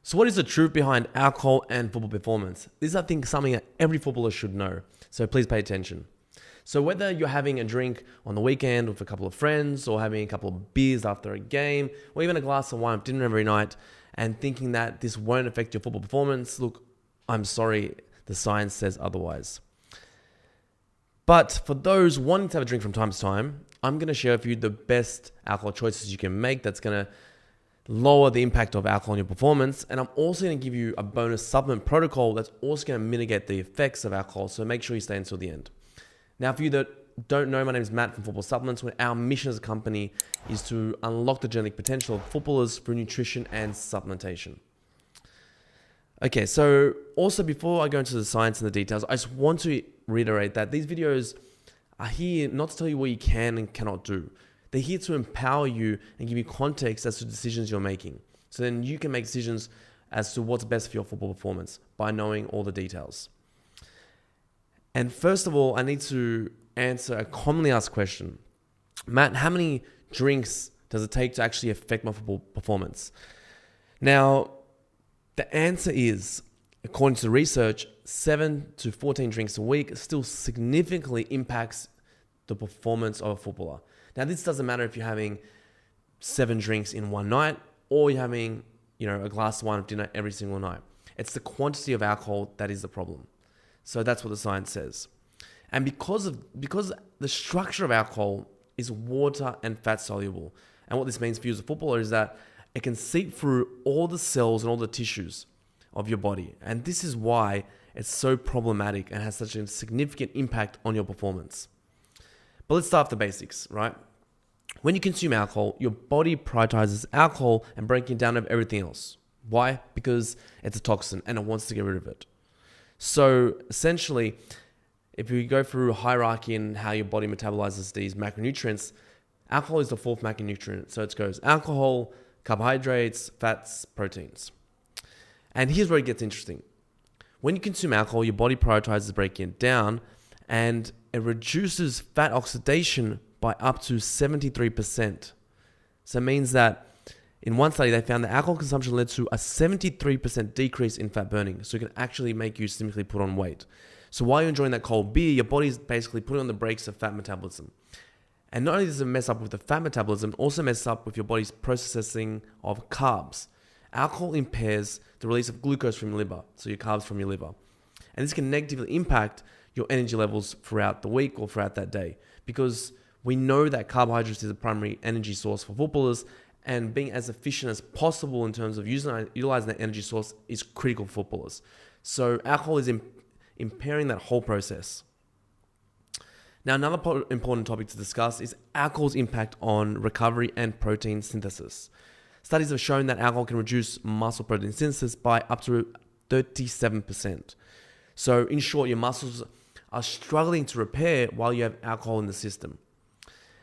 So what is the truth behind alcohol and football performance? This is, I think, something that every footballer should know. So please pay attention. So whether you're having a drink on the weekend with a couple of friends, or having a couple of beers after a game, or even a glass of wine at dinner every night, and thinking that this won't affect your football performance, look, I'm sorry, the science says otherwise. But for those wanting to have a drink from time to time, I'm going to share with you the best alcohol choices you can make that's going to lower the impact of alcohol on your performance. And I'm also going to give you a bonus supplement protocol that's also going to mitigate the effects of alcohol. So make sure you stay until the end. Now, for you that don't know, my name is Matt from Football Supplements, where our mission as a company is to unlock the genetic potential of footballers through nutrition and supplementation. Okay, so also before I go into the science and the details, I just want to reiterate that these videos are here not to tell you what you can and cannot do. They're here to empower you and give you context as to decisions you're making. So then you can make decisions as to what's best for your football performance by knowing all the details. And first of all, I need to answer a commonly asked question. Matt, how many drinks does it take to actually affect my football performance? Now, the answer is, according to the research, 7 to 14 drinks a week still significantly impacts the performance of a footballer. Now, this doesn't matter if you're having 7 drinks in one night or you're having, a glass of wine of dinner every single night. It's the quantity of alcohol that is the problem. So that's what the science says. And because the structure of alcohol is water and fat soluble. And what this means for you as a footballer is that it can seep through all the cells and all the tissues of your body. And this is why it's so problematic and has such a significant impact on your performance. But let's start with the basics, right? When you consume alcohol, your body prioritizes alcohol and breaking it down of everything else. Why? Because it's a toxin and it wants to get rid of it. So essentially, if we go through a hierarchy in how your body metabolizes these macronutrients, alcohol is the 4th macronutrient. So it goes alcohol, carbohydrates, fats, proteins. And here's where it gets interesting. When you consume alcohol, your body prioritizes breaking it down, and it reduces fat oxidation by up to 73%. So it means that in one study, they found that alcohol consumption led to a 73% decrease in fat burning. So it can actually make you significantly put on weight. So while you're enjoying that cold beer, your body's basically putting on the brakes of fat metabolism. And not only does it mess up with the fat metabolism, it also messes up with your body's processing of carbs. Alcohol impairs the release of glucose from your liver, so your carbs from your liver. And this can negatively impact your energy levels throughout the week or throughout that day, because we know that carbohydrates is a primary energy source for footballers, and being as efficient as possible in terms of utilizing that energy source is critical for footballers. So alcohol is impairing that whole process. Now, another important topic to discuss is alcohol's impact on recovery and protein synthesis. Studies have shown that alcohol can reduce muscle protein synthesis by up to 37%. So in short, your muscles are struggling to repair while you have alcohol in the system.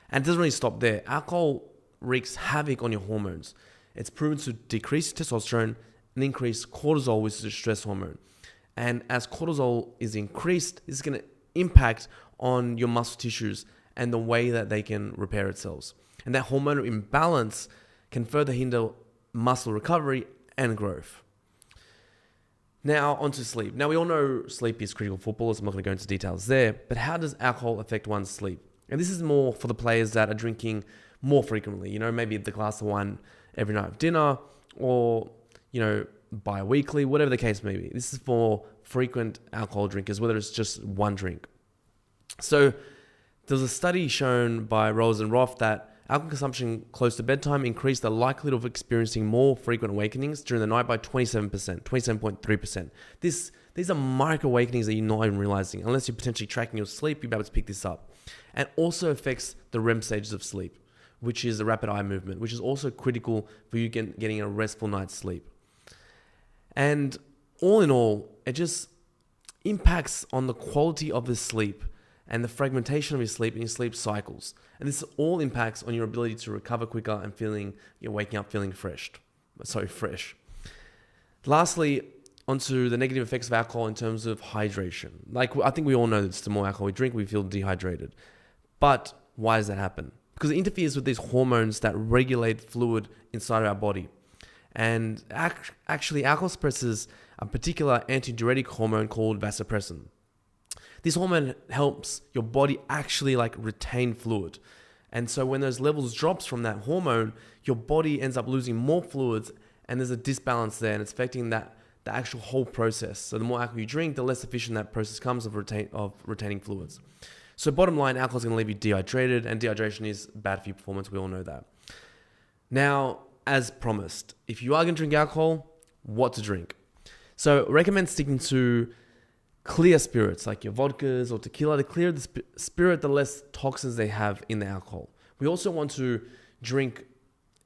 And it doesn't really stop there. Alcohol wreaks havoc on your hormones. It's proven to decrease testosterone and increase cortisol, which is a stress hormone. And as cortisol is increased, this is going to impact on your muscle tissues and the way that they can repair itself. And that hormonal imbalance can further hinder muscle recovery and growth. Now, onto sleep. Now, we all know sleep is critical for footballers. I'm not going to go into details there. But how does alcohol affect one's sleep? And this is more for the players that are drinking more frequently. Maybe the glass of wine every night of dinner, or, bi-weekly, whatever the case may be. This is for frequent alcohol drinkers, whether it's just one drink. So there's a study shown by Rose and Roth that alcohol consumption close to bedtime increased the likelihood of experiencing more frequent awakenings during the night by 27.3%. These are micro awakenings that you're not even realizing. Unless you're potentially tracking your sleep, you'll be able to pick this up. And also affects the REM stages of sleep, which is the rapid eye movement, which is also critical for you getting a restful night's sleep. And all in all, it just impacts on the quality of the sleep and the fragmentation of your sleep and your sleep cycles. And this all impacts on your ability to recover quicker and waking up feeling fresh. Lastly, onto the negative effects of alcohol in terms of hydration. I think we all know that the more alcohol we drink, we feel dehydrated. But why does that happen? Because it interferes with these hormones that regulate fluid inside of our body. And actually, alcohol suppresses a particular antidiuretic hormone called vasopressin. This hormone helps your body actually like retain fluid. And so when those levels drops from that hormone, your body ends up losing more fluids, and there's a disbalance there, and it's affecting the actual whole process. So the more alcohol you drink, the less efficient that process comes of retaining fluids. So bottom line, alcohol is going to leave you dehydrated, and dehydration is bad for your performance. We all know that. Now, as promised, if you are going to drink alcohol, what to drink? So recommend sticking to clear spirits like your vodkas or tequila. The clearer the spirit, the less toxins they have in the alcohol. We also want to drink,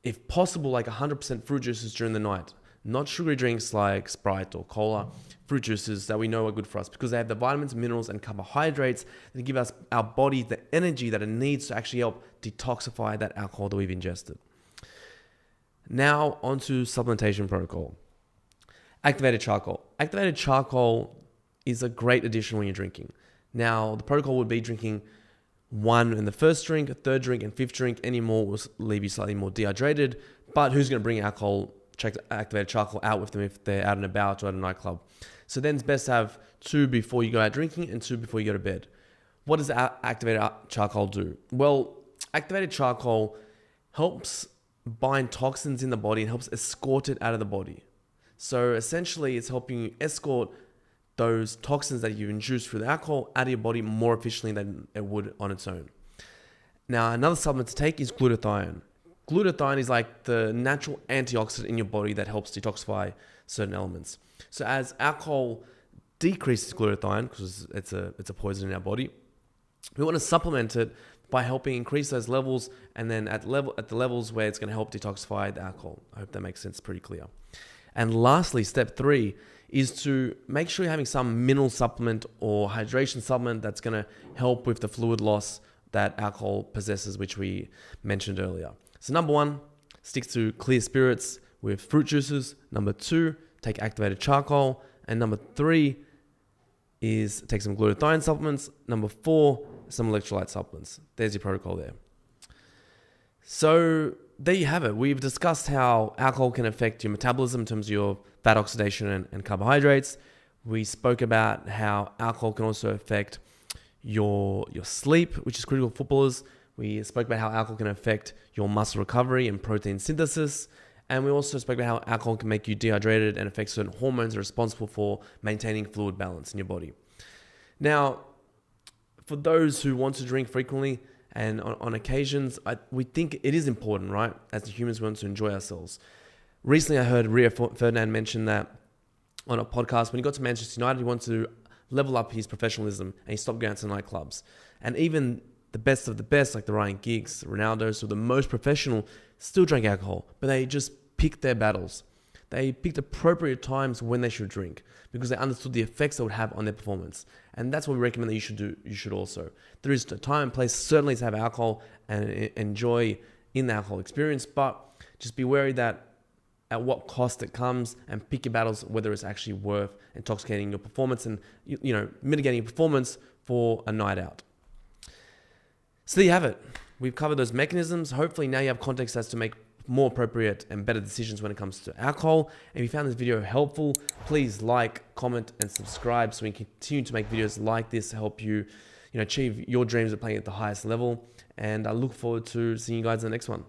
if possible, like 100% fruit juices during the night. Not sugary drinks like Sprite or cola, fruit juices that we know are good for us because they have the vitamins, minerals, and carbohydrates that give us our body the energy that it needs to actually help detoxify that alcohol that we've ingested. Now onto supplementation protocol. Activated charcoal. Activated charcoal is a great addition when you're drinking. Now, the protocol would be drinking one in the first drink, a third drink, and fifth drink. Any more will leave you slightly more dehydrated. But who's going to bring activated charcoal out with them if they're out and about or at a nightclub? So then it's best to have 2 before you go out drinking and 2 before you go to bed. What does activated charcoal do? Well, activated charcoal helps bind toxins in the body and helps escort it out of the body. So essentially, it's helping you escort those toxins that you've induced through the alcohol out of your body more efficiently than it would on its own. Now, another supplement to take is glutathione. Glutathione is like the natural antioxidant in your body that helps detoxify certain elements. So as alcohol decreases glutathione, because it's a poison in our body, we want to supplement it by helping increase those levels, and then at the levels where it's going to help detoxify the alcohol. I hope that makes sense, pretty clear. And lastly, step 3 is to make sure you're having some mineral supplement or hydration supplement that's going to help with the fluid loss that alcohol possesses, which we mentioned earlier. So number 1, stick to clear spirits with fruit juices. Number 2, take activated charcoal. And number 3 is take some glutathione supplements. Number 4, some electrolyte supplements. There's your protocol there. So there you have it. We've discussed how alcohol can affect your metabolism in terms of your fat oxidation and carbohydrates. We spoke about how alcohol can also affect your sleep, which is critical for footballers. We spoke about how alcohol can affect your muscle recovery and protein synthesis. And we also spoke about how alcohol can make you dehydrated and affect certain hormones that are responsible for maintaining fluid balance in your body. Now, for those who want to drink frequently and on occasions, we think it is important, right? As humans, we want to enjoy ourselves. Recently, I heard Rio Ferdinand mention that on a podcast when he got to Manchester United, he wanted to level up his professionalism and he stopped going to nightclubs. And even the best of the best, like the Ryan Giggs, Ronaldo, so the most professional, still drank alcohol, but they just picked their battles. They picked appropriate times when they should drink because they understood the effects that would have on their performance. And that's what we recommend that you should do. You should also. There is a time and place certainly to have alcohol and enjoy in the alcohol experience, but just be wary that at what cost it comes, and pick your battles whether it's actually worth intoxicating your performance and mitigating your performance for a night out. So there you have it. We've covered those mechanisms. Hopefully now you have context as to make more appropriate and better decisions when it comes to alcohol. And if you found this video helpful, please like, comment, and subscribe so we can continue to make videos like this to help you, achieve your dreams of playing at the highest level. And I look forward to seeing you guys in the next one.